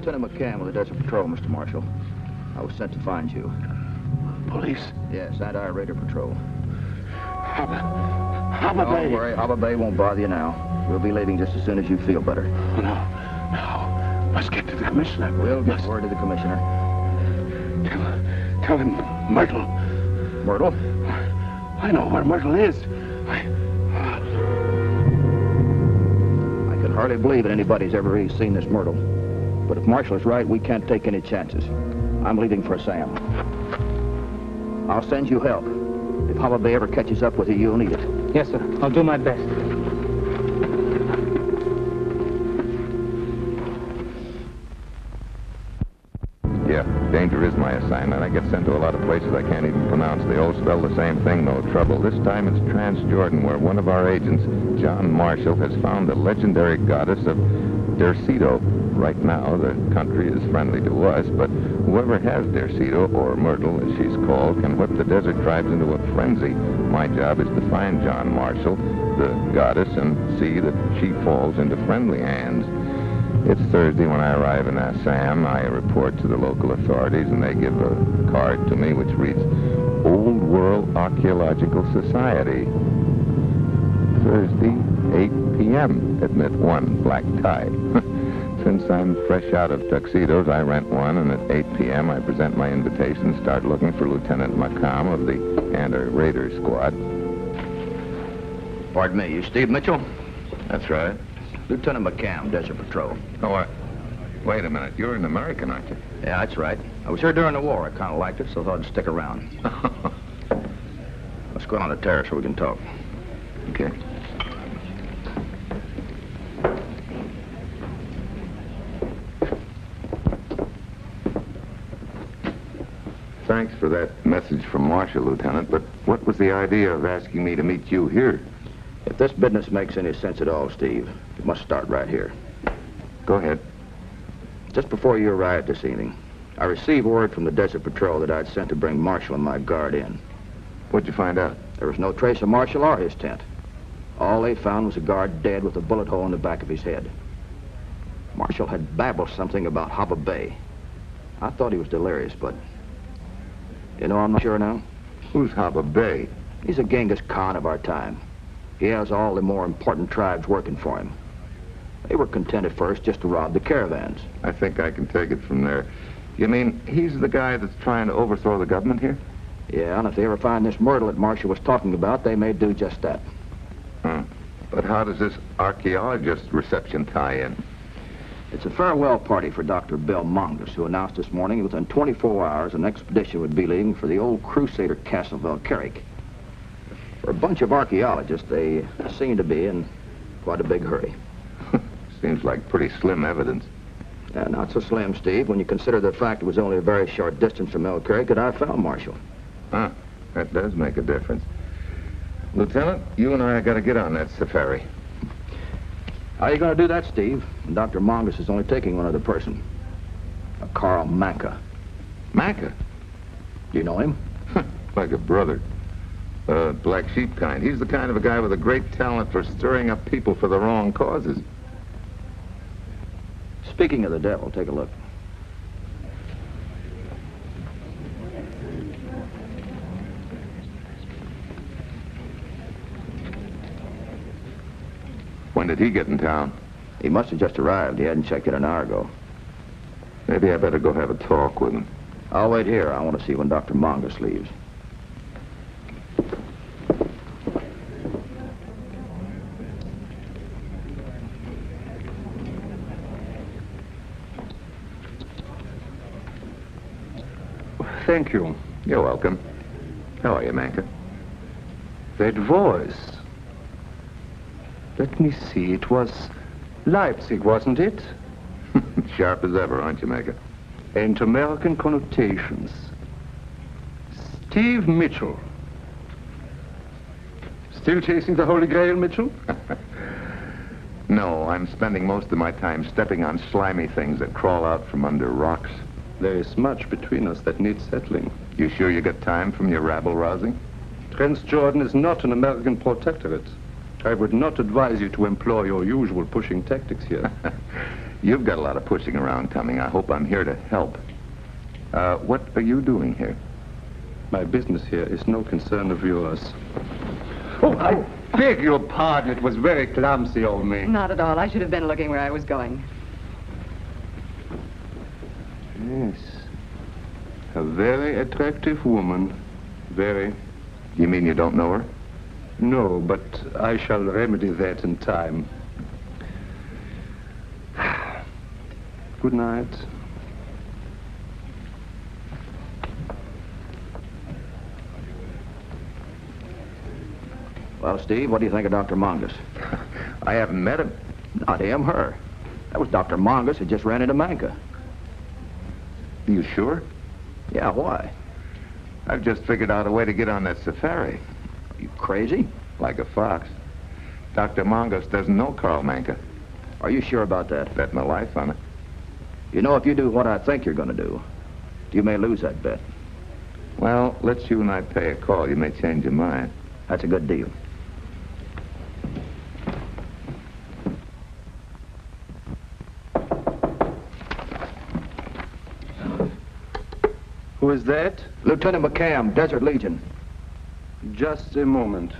Lieutenant McCann with the Desert Patrol, Mr. Marshal. I was sent to find you. Police? Yes, anti-raider patrol. Harbor Bay. Don't worry, Harbor Bay won't bother you now. We'll be leaving just as soon as you feel better. Oh, no. Must get to the commissioner. We'll get word to the commissioner. Tell him Myrtle. Myrtle? I know where Myrtle is. I can hardly believe that anybody's ever really seen this Myrtle. But if Marshall is right, we can't take any chances. I'm leaving for Sam. I'll send you help. If Harbor Bay ever catches up with you, you'll need it. Yes, sir. I'll do my best. Yeah, danger is my assignment. I get sent to a lot of places I can't even pronounce. They all spell the same thing, no trouble. This time it's Transjordan, where one of our agents, John Marshall, has found the legendary goddess of Derceto. Right now, the country is friendly to us, but whoever has Derceto, or Myrtle as she's called, can whip the desert tribes into a frenzy. My job is to find John Marshall, the goddess, and see that she falls into friendly hands. It's Thursday when I arrive in Assam. I report to the local authorities, and they give a card to me which reads, Old World Archaeological Society. Thursday, 8 p.m. Admit one, black tie. Since I'm fresh out of tuxedos, I rent one, and at 8 p.m. I present my invitation, start looking for Lieutenant McCann of the Anti-Raider Squad. Pardon me, you Steve Mitchell? That's right. Lieutenant McCann, Desert Patrol. Oh, wait a minute. You're an American, aren't you? Yeah, that's right. I was here during the war. I kind of liked it, so I thought I'd stick around. Let's go on the terrace so we can talk. Okay. Thanks for that message from Marshall, Lieutenant, but what was the idea of asking me to meet you here? If this business makes any sense at all, Steve, it must start right here. Go ahead. Just before you arrived this evening, I received word from the Desert Patrol that I'd sent to bring Marshall and my guard in. What'd you find out? There was no trace of Marshall or his tent. All they found was a guard dead with a bullet hole in the back of his head. Marshall had babbled something about Harbor Bay. I thought he was delirious, but... You know, I'm not sure now. Who's Harbor Bay? He's a Genghis Khan of our time. He has all the more important tribes working for him. They were content at first just to rob the caravans. I think I can take it from there. You mean he's the guy that's trying to overthrow the government here? Yeah, and if they ever find this Myrtle that Marshall was talking about, they may do just that. Huh. But how does this archaeologist reception tie in? It's a farewell party for Dr. Bill Mongus, who announced this morning within 24 hours an expedition would be leaving for the old Crusader castle of Valkyrik. For a bunch of archaeologists, they seem to be in quite a big hurry. Seems like pretty slim evidence. Not so slim, Steve, when you consider the fact it was only a very short distance from Valkyrik that I found Marshall. Huh, that does make a difference. Lieutenant, you and I got to get on that safari. How are you going to do that, Steve? And Dr. Mongus is only taking one other person. A Carl Manka. Manka? Do you know him? Like a brother. Black sheep kind. He's the kind of a guy with a great talent for stirring up people for the wrong causes. Speaking of the devil, take a look. When did he get in town? He must have just arrived. He hadn't checked it an hour ago. Maybe I better go have a talk with him. I'll wait here. I want to see when Dr. Mongus leaves. Thank you. You're welcome. How are you, Manka? That voice. Let me see. It was Leipzig, wasn't it? Sharp as ever, aren't you, Manka? And American connotations. Steve Mitchell. Still chasing the Holy Grail, Mitchell? No, I'm spending most of my time stepping on slimy things that crawl out from under rocks. There is much between us that needs settling. You sure you got time from your rabble-rousing? Transjordan is not an American protectorate. I would not advise you to employ your usual pushing tactics here. You've got a lot of pushing around coming. I hope I'm here to help. What are you doing here? My business here is no concern of yours. Oh, I beg your pardon. It was very clumsy of me. Not at all. I should have been looking where I was going. Yes. A very attractive woman. Very. You mean you don't know her? No, but I shall remedy that in time. Good night. Well, Steve, what do you think of Dr. Mongus? I haven't met him. Not him, her. That was Dr. Mongus who just ran into Manka. Are you sure? Yeah, why? I've just figured out a way to get on that safari. Are you crazy? Like a fox. Dr. Mongus doesn't know Carl Manka. Are you sure about that? Bet my life on it. You know, if you do what I think you're going to do, you may lose that bet. Well, let's you and I pay a call. You may change your mind. That's a good deal. Who is that? Lieutenant McCam, Desert Legion. Just a moment.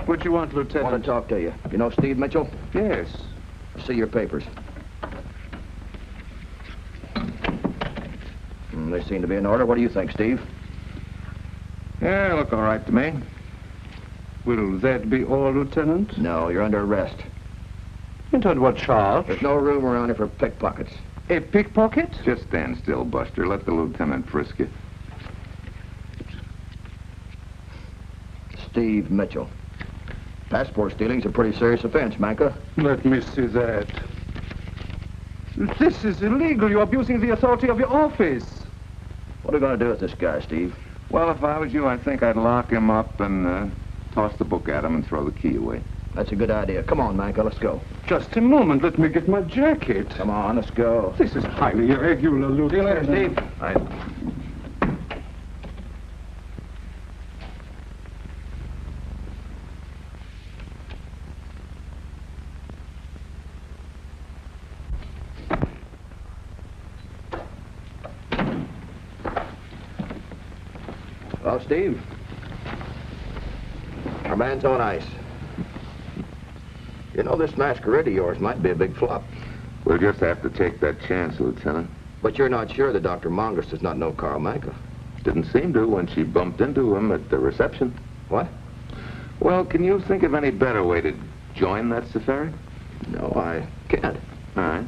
What do you want, I Lieutenant? want to talk to you. You know Steve Mitchell? Yes. See your papers. They seem to be in order. What do you think, Steve? Yeah, look all right to me. Will that be all, Lieutenant? No, you're under arrest. And on what charge? There's no room around here for pickpockets. A pickpocket? Just stand still, Buster. Let the lieutenant frisk you. Steve Mitchell. Passport stealing's a pretty serious offense, Manka. Let me see that. This is illegal. You're abusing the authority of your office. What are we going to do with this guy, Steve? Well, if I was you, I think I'd lock him up and toss the book at him and throw the key away. That's a good idea. Come on, Manka, let's go. Just a moment. Let me get my jacket. Come on, let's go. This is highly irregular, Lieutenant. See you later, Steve. Well, Steve, our man's on ice. You know, this masquerade of yours might be a big flop. We'll just have to take that chance, Lieutenant. But you're not sure that Dr. Mongus does not know Carl Manka. Didn't seem to when she bumped into him at the reception. What? Well, can you think of any better way to join that safari? No, I can't. All right.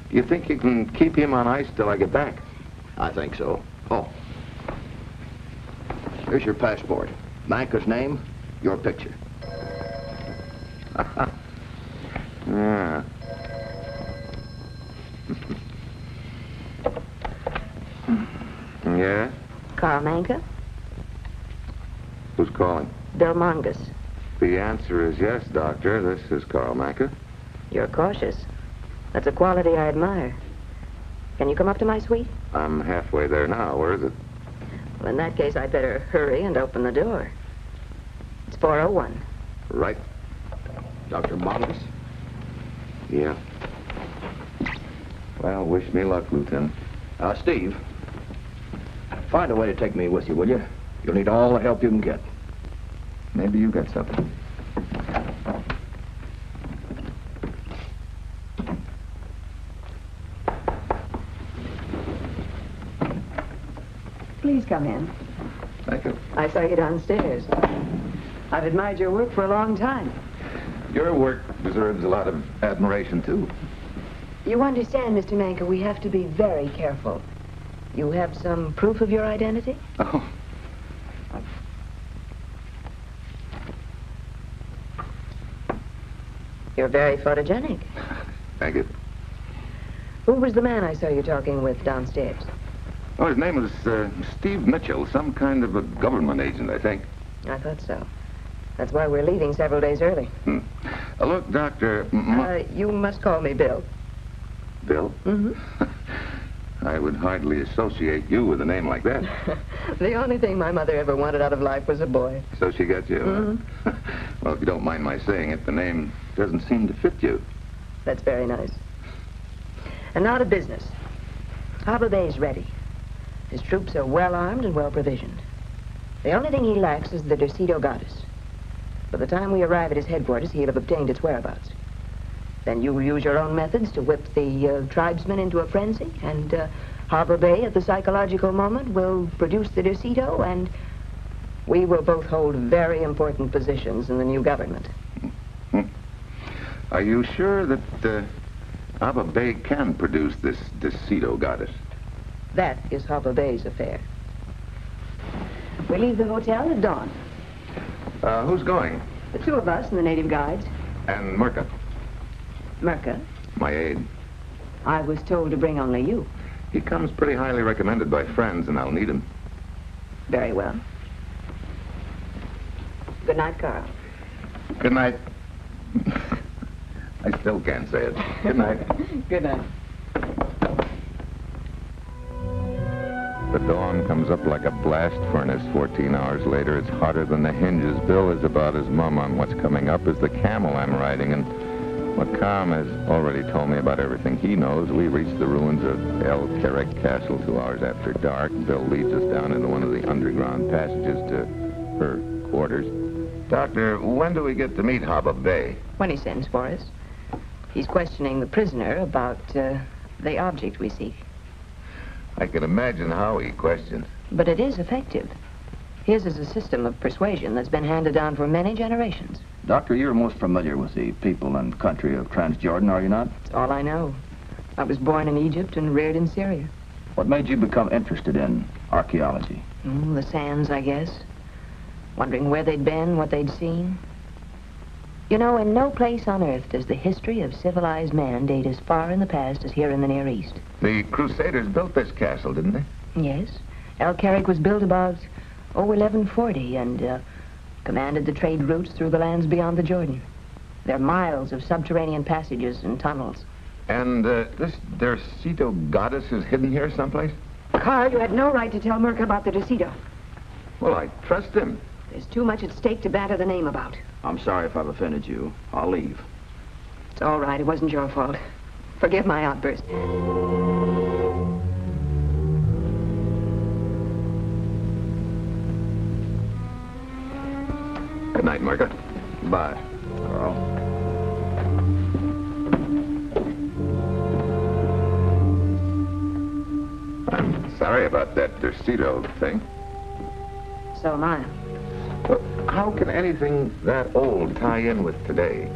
Do you think you can keep him on ice till I get back? I think so. Oh. Here's your passport. Manka's name, your picture. Yeah. Yeah? Carl Manka? Who's calling? Bill Mongus. The answer is yes, Doctor. This is Carl Manka. You're cautious. That's a quality I admire. Can you come up to my suite? I'm halfway there now. Where is it? Well, in that case, I'd better hurry and open the door. It's 401. Right. Dr. Mongus? Yeah. Well, wish me luck, Lieutenant. Steve, find a way to take me with you, will you? You'll need all the help you can get. Maybe you got something. Please come in. Thank you. I saw you downstairs. I've admired your work for a long time. Your work deserves a lot of admiration, too. You understand, Mr. Manka, we have to be very careful. You have some proof of your identity? Oh. You're very photogenic. Thank you. Who was the man I saw you talking with downstairs? Oh, his name was Steve Mitchell, some kind of a government agent, I think. I thought so. That's why we're leaving several days early. Look, Doctor... You must call me Bill. Bill? Mm-hmm. I would hardly associate you with a name like that. The only thing my mother ever wanted out of life was a boy. So she got you? Well, if you don't mind my saying it, the name doesn't seem to fit you. That's very nice. And now to business. Harbor Bay's ready. His troops are well armed and well provisioned. The only thing he lacks is the Derceto goddess. By the time we arrive at his headquarters, he'll have obtained its whereabouts. Then you will use your own methods to whip the tribesmen into a frenzy, and Harbor Bay, at the psychological moment, will produce the Derceto, and we will both hold very important positions in the new government. Are you sure that Harbor Bay can produce this Derceto goddess? That is Harbor Bay's affair. We leave the hotel at dawn. Who's going? The two of us and the native guides. And Murka, Merca, my aide. I was told to bring only you. He comes pretty highly recommended by friends, and I'll need him. Very well. Good night, Carl. Good night. I still can't say it. Good night. Good night. The dawn comes up like a blast furnace 14 hours later. It's hotter than the hinges. Bill is about as mum on what's coming up as the camel I'm riding, and McCom has already told me about everything he knows. We reached the ruins of El Carrick Castle 2 hours after dark. Bill leads us down into one of the underground passages to her quarters. Doctor, when do we get to meet Harbor Bay? When he sends for us. He's questioning the prisoner about the object we seek. I can imagine how he questions. But it is effective. His is a system of persuasion that's been handed down for many generations. Doctor, you're most familiar with the people and country of Transjordan, are you not? It's all I know. I was born in Egypt and reared in Syria. What made you become interested in archaeology? The sands, I guess. Wondering where they'd been, what they'd seen. You know, in no place on Earth does the history of civilized man date as far in the past as here in the Near East. The Crusaders built this castle, didn't they? Yes. El Carrick was built about, 1140, and commanded the trade routes through the lands beyond the Jordan. There are miles of subterranean passages and tunnels. And this Derceto goddess is hidden here someplace? Carl, you had no right to tell Merca about the Derceto. Well, I trust him. There's too much at stake to banter the name about. I'm sorry if I've offended you. I'll leave. It's all right. It wasn't your fault. Forgive my outburst. Good night, Margaret. Bye, Carl. I'm sorry about that Derceto thing. So am I. But how can anything that old tie in with today?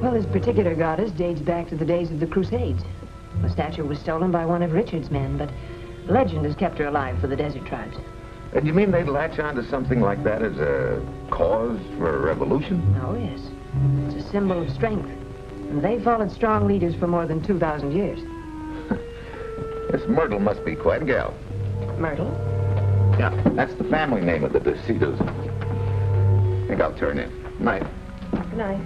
Well, this particular goddess dates back to the days of the Crusades. The statue was stolen by one of Richard's men, but legend has kept her alive for the desert tribes. And you mean they'd latch on to something like that as a cause for a revolution? Oh, yes. It's a symbol of strength. And they followed strong leaders for more than 2,000 years. This Myrtle must be quite a gal. Myrtle? Yeah, that's the family name of the Dercetos. I think I'll turn in. Night. Good night.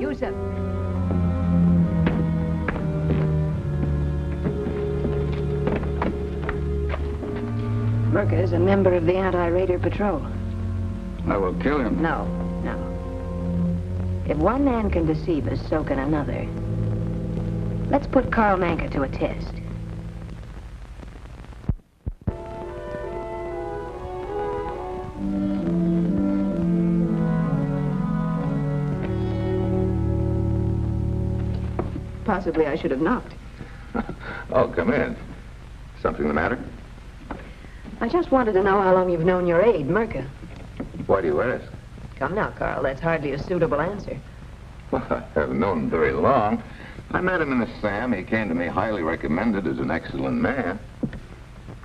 Yusuf. Merca is a member of the anti-raider patrol. I will kill him. No, no. If one man can deceive us, so can another. Let's put Carl Manka to a test. Possibly I should have knocked. Oh, come in. Something the matter? I just wanted to know how long you've known your aide, Merca. Why do you ask? Come now, Carl, that's hardly a suitable answer. Well, I haven't known him very long. I met him in the Sam. He came to me highly recommended as an excellent man.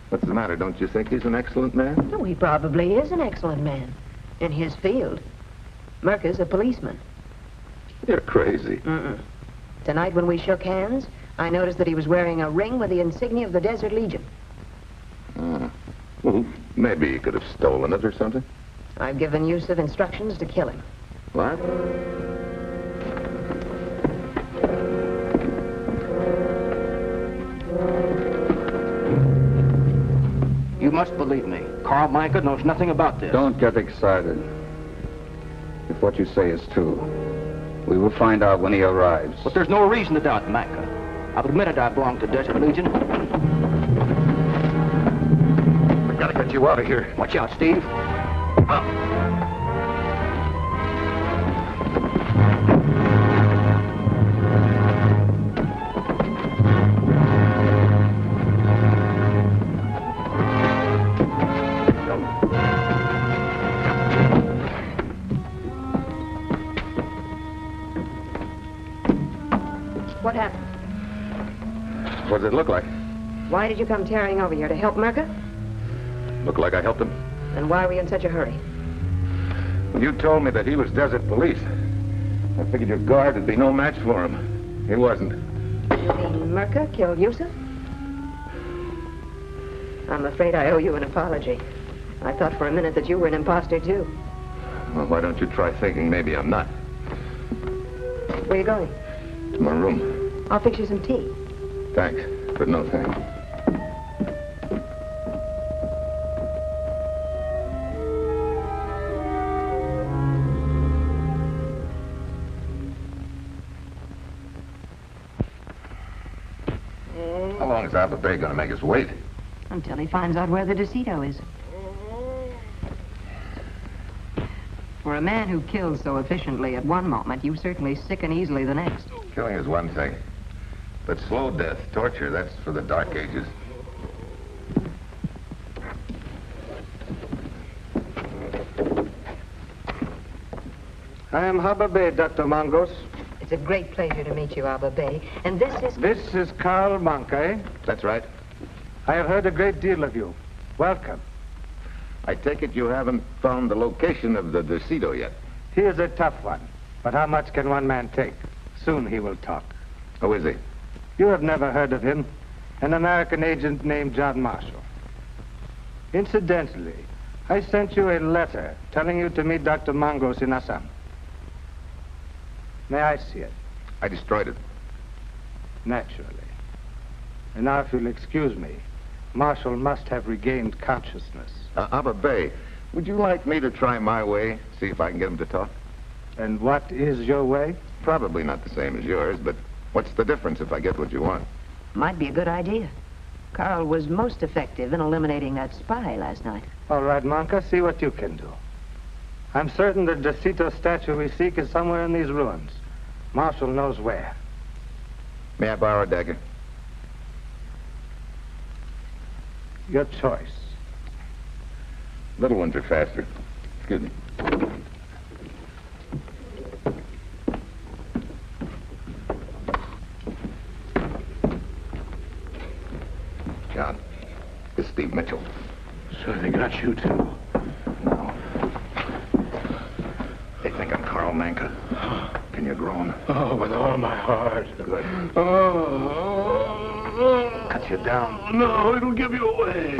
What's the matter? Don't you think he's an excellent man? Oh, he probably is an excellent man. In his field. Merca's a policeman. You're crazy. Mm-mm. Tonight when we shook hands, I noticed that he was wearing a ring with the insignia of the Desert Legion. Well, maybe he could have stolen it or something. I've given Yusuf instructions to kill him. What? You must believe me. Carl Manka knows nothing about this. Don't get excited. If what you say is true, we will find out when he arrives. But there's no reason to doubt Manka. I've admitted I belong to Desert Legion. I gotta get you out of here. Watch out, Steve. What happened? What does it look like? Why did you come tearing over here? To help Merca? Looked like I helped him. And why were you in such a hurry? When you told me that he was desert police, I figured your guard would be no match for him. He wasn't. You mean Merca killed Yusuf? I'm afraid I owe you an apology. I thought for a minute that you were an imposter, too. Well, why don't you try thinking maybe I'm not? Where are you going? To my room. I'll fix you some tea. Thanks, but no thanks. How long is Alpha Bay gonna make us wait? Until he finds out where the DeCito is. For a man who kills so efficiently at one moment, you certainly sicken easily the next. Killing is one thing. But slow death, torture, that's for the Dark Ages. I am Harbor Bay, Dr. Mangos. It's a great pleasure to meet you, Alba Bay. And this is... This is Carl Manka, eh? That's right. I have heard a great deal of you. Welcome. I take it you haven't found the location of the DeCito yet. He is a tough one. But how much can one man take? Soon he will talk. Who is he? You have never heard of him. An American agent named John Marshall. Incidentally, I sent you a letter telling you to meet Dr. Mangos in Assam. May I see it? I destroyed it. Naturally. And now, if you'll excuse me, Marshall must have regained consciousness. Abba Bay, would you like me to try my way, see if I can get him to talk? And what is your way? Probably not the same as yours, but what's the difference if I get what you want? Might be a good idea. Carl was most effective in eliminating that spy last night. All right, Manka, see what you can do. I'm certain the DeCito statue we seek is somewhere in these ruins. Marshall knows where. May I borrow a dagger? Your choice. Little ones are faster. Excuse me. John, it's Steve Mitchell. So they got you, too. No. They think I'm Carl Manka. Can you groan? Oh, with all my heart. Good. Oh. Cut you down. No, it'll give you away.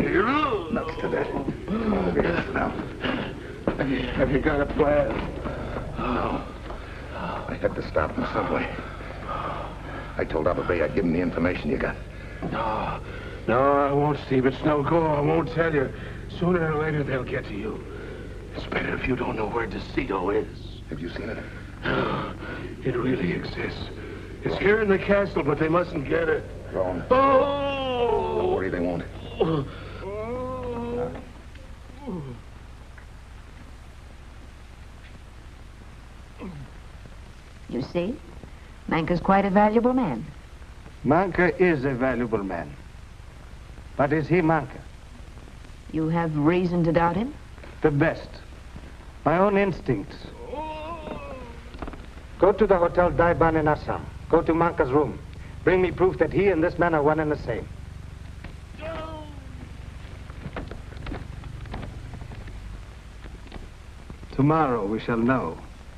Nuts to that. Come on over here now. Have you got a plan? No. I had to stop in the subway. I told Abba Bay I'd give him the information you got. No, I won't, Steve. It's no go. I won't tell you. Sooner or later, they'll get to you. It's better if you don't know where DeCito is. Have you seen it? It really exists. It's here in the castle, but they mustn't get it. Groan. Oh! Don't worry, they won't. You see? Manka's quite a valuable man. Manka is a valuable man. But is he Manka? You have reason to doubt him? The best. My own instincts. Go to the Hotel Daiban in Assam. Go to Manka's room. Bring me proof that he and this man are one and the same. Tomorrow we shall know.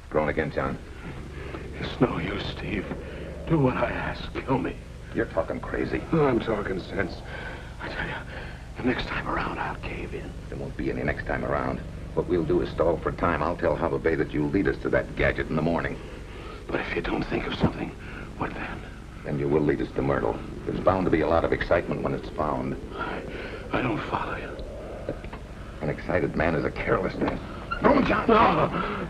Groan again, John. It's no use, Steve. Do what I ask. Kill me. You're talking crazy. Oh, I'm talking sense. I tell you, the next time around, I'll cave in. There won't be any next time around. What we'll do is stall for time. I'll tell Hava Bay that you'll lead us to that gadget in the morning. But if you don't think of something, what then? Then you will lead us to Myrtle. There's bound to be a lot of excitement when it's found. I don't follow you. An excited man is a careless man. No, John!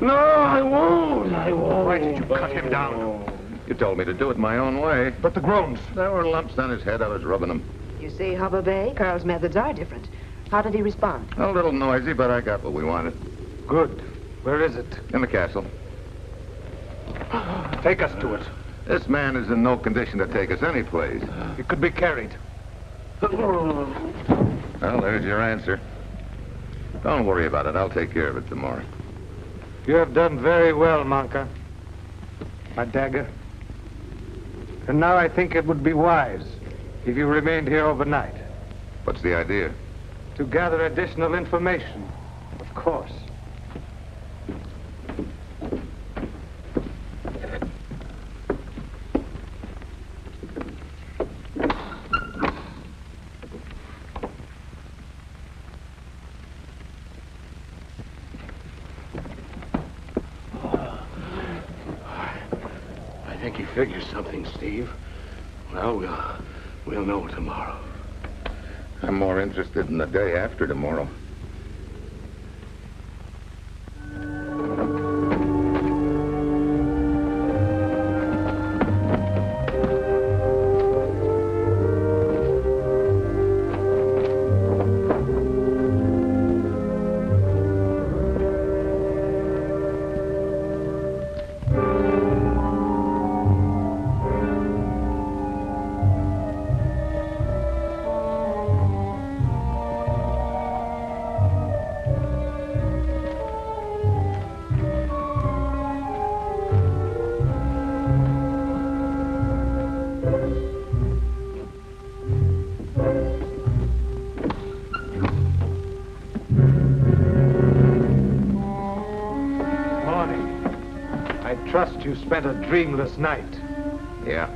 No, I won't. Why did you cut him down? You told me to do it my own way. But the groans. There were lumps on his head. I was rubbing them. You see, Hubba Bay, Carl's methods are different. How did he respond? A little noisy, but I got what we wanted. Good. Where is it? In the castle. Take us to it. This man is in no condition to take us anyplace. It could be carried. Well, there's your answer. Don't worry about it. I'll take care of it tomorrow. You have done very well, Manka. My dagger. And now I think it would be wise if you remained here overnight. What's the idea? To gather additional information, of course. I think he figures something, Steve. Well, we'll know tomorrow. I'm more interested in the day after tomorrow. Trust you spent a dreamless night. Yeah.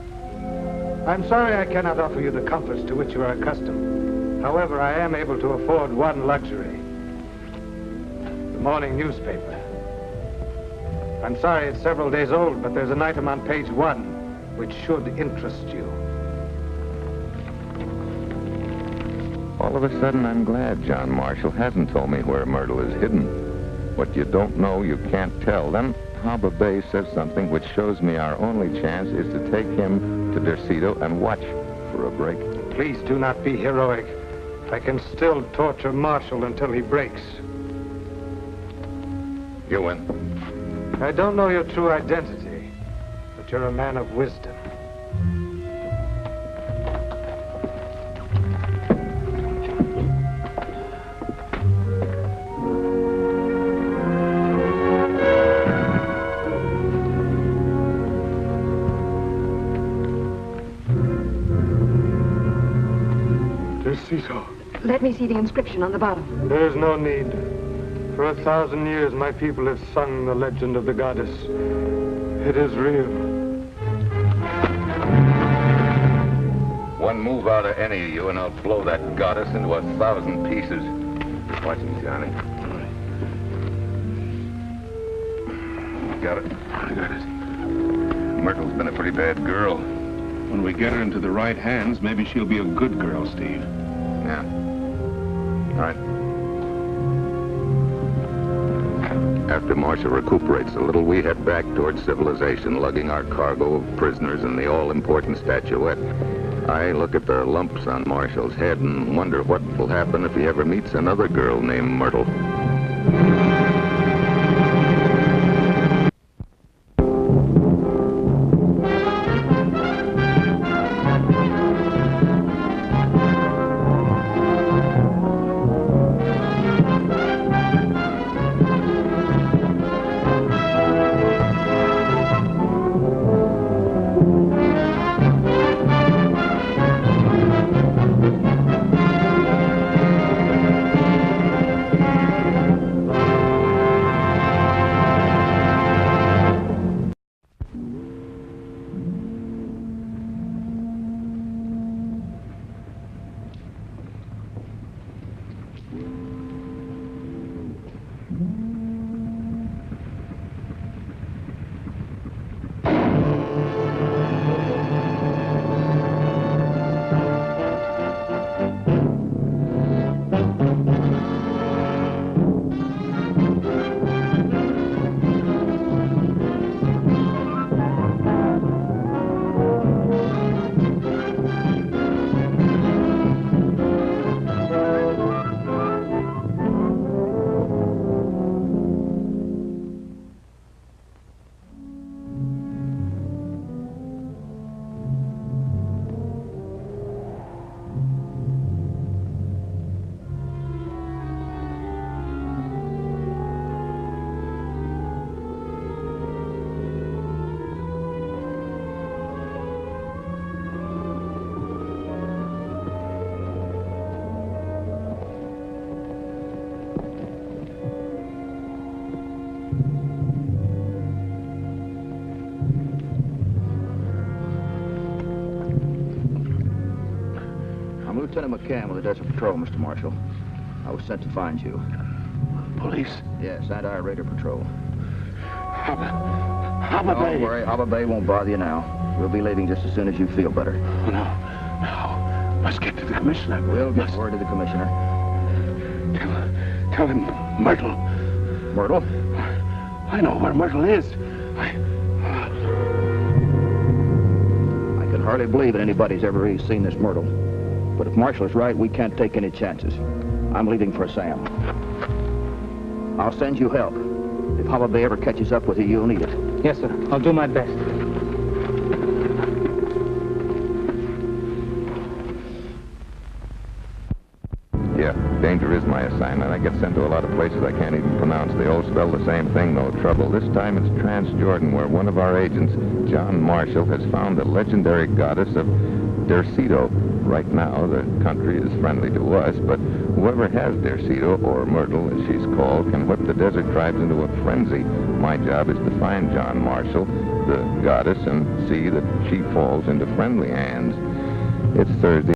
I'm sorry I cannot offer you the comforts to which you are accustomed. However, I am able to afford one luxury. The morning newspaper. I'm sorry it's several days old, but there's an item on page 1 which should interest you. All of a sudden, I'm glad John Marshall hasn't told me where Myrtle is hidden. What you don't know, you can't tell. Then Harbor Bay says something which shows me our only chance is to take him to Derceto and watch for a break. Please do not be heroic. I can still torture Marshall until he breaks. You win. I don't know your true identity, but you're a man of wisdom. Let me see the inscription on the bottom. There is no need. For 1,000 years, my people have sung the legend of the goddess. It is real. One move out of any of you, and I'll blow that goddess into 1,000 pieces. Watch me, Johnny. Got it? I got it. Myrtle's been a pretty bad girl. When we get her into the right hands, maybe she'll be a good girl, Steve. Yeah. All right. After Marshall recuperates a little, we head back towards civilization, lugging our cargo of prisoners and the all-important statuette. I look at the lumps on Marshall's head and wonder what will happen if he ever meets another girl named Myrtle. Lieutenant McCann with the Desert Patrol, Mr. Marshall. I was sent to find you. Police? Yes, anti-raider patrol. Harbor Bay. Don't worry, Harbor Bay won't bother you now. We'll be leaving just as soon as you feel better. Oh, no. Let's get to the commissioner. We'll get word to the commissioner. Tell him Myrtle. Myrtle? I know where Myrtle is. I can hardly believe that anybody's ever really seen this Myrtle. But if Marshall is right, we can't take any chances. I'm leaving for Sam. I'll send you help. If Harbor Bay ever catches up with you, you'll need it. Yes, sir. I'll do my best. Yeah, danger is my assignment. I get sent to a lot of places I can't even pronounce. They all spell the same thing, no trouble. This time it's Transjordan, where one of our agents, John Marshall, has found the legendary goddess of Derceto. Right now, the country is friendly to us, but whoever has Derceto, or Myrtle, as she's called, can whip the desert tribes into a frenzy. My job is to find John Marshall, the goddess, and see that she falls into friendly hands. It's Thursday.